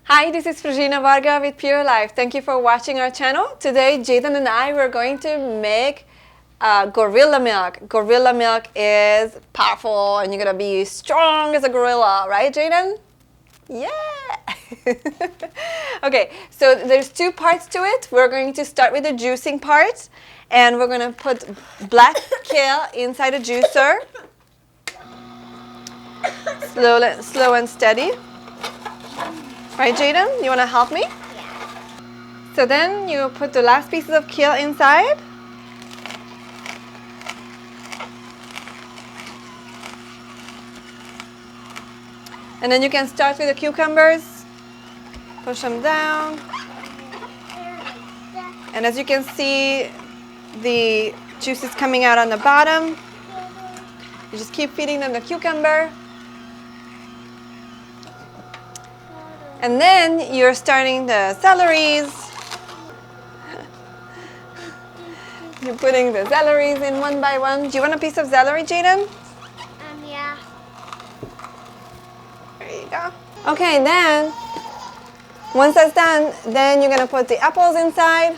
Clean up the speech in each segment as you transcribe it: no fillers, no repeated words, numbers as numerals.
Hi, this is Regina Varga with Puralive. Thank you for watching our channel. Today, Jaden and I were going to make gorilla milk. Gorilla milk is powerful and you're going to be strong as a gorilla, right, Jaden? Yeah! Okay, so there's two parts to it. We're going to start with the juicing part, and we're going to put black kale inside the juicer. Slow and steady. Right, Jaden? You want to help me? Yeah. So then you put the last pieces of kale inside. And then you can start with the cucumbers. Push them down. And as you can see, the juice is coming out on the bottom. You just keep feeding them the cucumber. And then you're starting the celeries. You're putting the celeries in one by one. Do you want a piece of celery, Jaden? Yeah. There you go. Okay, then, once that's done, then you're gonna put the apples inside.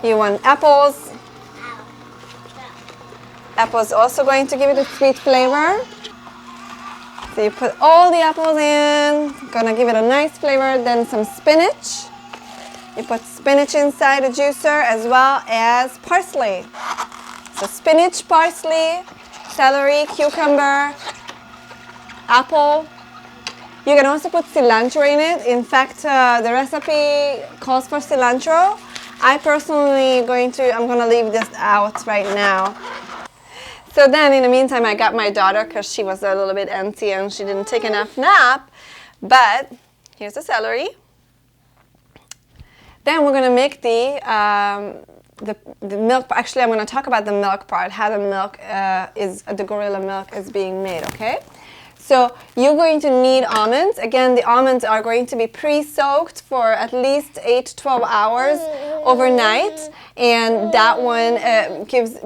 You want apples. Apples also going to give it a sweet flavor. So you put all the apples in, gonna give it a nice flavor, then some spinach. You put spinach inside the juicer as well as parsley. So spinach, parsley, celery, cucumber, apple. You can also put cilantro in it. In fact, the recipe calls for cilantro. I personally I'm gonna leave this out right now. So then, in the meantime, I got my daughter because she was a little bit antsy and she didn't take enough nap. But here's the celery. Then we're gonna make the milk. Actually, I'm gonna talk about the milk part. How the milk the gorilla milk is being made. Okay. So you're going to need almonds. Again, the almonds are going to be pre-soaked for at least 8 to 12 hours overnight, and that one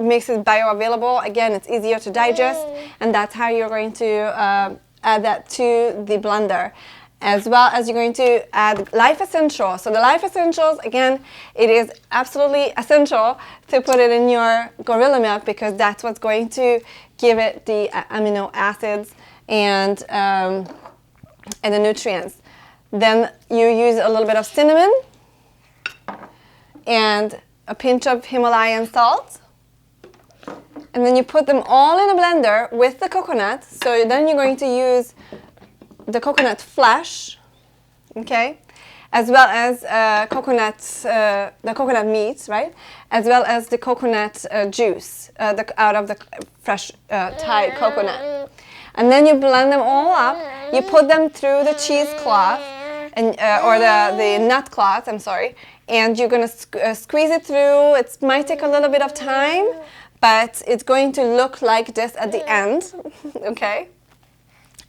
makes it bioavailable. Again, it's easier to digest, and that's how you're going to add that to the blender. As well as you're going to add life essentials. So the life essentials, again, it is absolutely essential to put it in your gorilla milk because that's what's going to give it the amino acids and the nutrients. Then you use a little bit of cinnamon and a pinch of Himalayan salt. And then you put them all in a blender with the coconut. So then you're going to use the coconut flesh, okay, as well as the coconut meat, right, as well as the coconut juice out of the fresh Thai coconut. And then you blend them all up. You put them through the cheesecloth, or the nut cloth, I'm sorry, and you're going to squeeze it through. It might take a little bit of time, but it's going to look like this at the end, okay?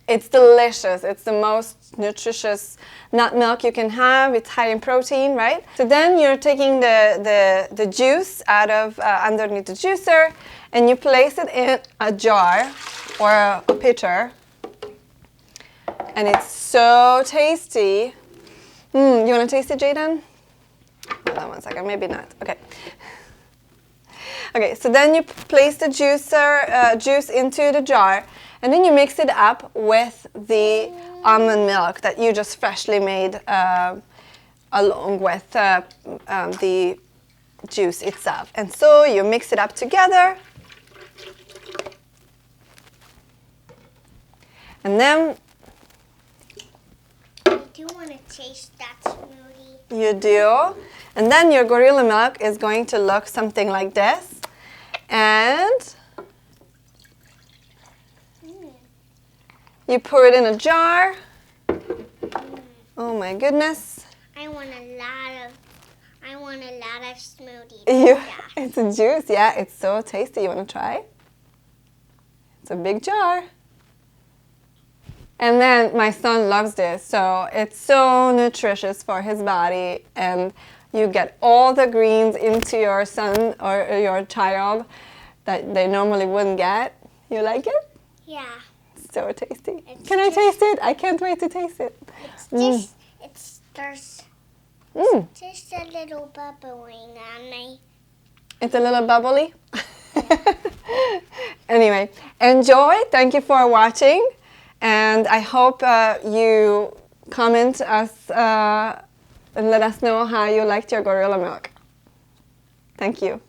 It's delicious. It's the most nutritious nut milk you can have. It's high in protein, right? So then you're taking the juice out of underneath the juicer, and you place it in a jar or a pitcher, and it's so tasty. You want to taste it, Jaden? Hold on 1 second, maybe not. Okay. Okay, so then you place the juice into the jar, and then you mix it up with the almond milk that you just freshly made along with the juice itself. And so you mix it up together. And then I do want to taste that smoothie. You do. And then your gorilla milk is going to look something like this. And you pour it in a jar. Oh my goodness. I want a lot of smoothie. It's a juice, yeah. It's so tasty. You want to try? It's a big jar. And then my son loves this, so it's so nutritious for his body, and you get all the greens into your son or your child that they normally wouldn't get. You like it? Yeah. so tasty. It's Can I just- taste it? I can't wait to taste it. There's Mm. just a little bubbling on me. It's a little bubbly. Anyway, enjoy. Thank you for watching. And I hope you comment us and let us know how you liked your gorilla milk. Thank you.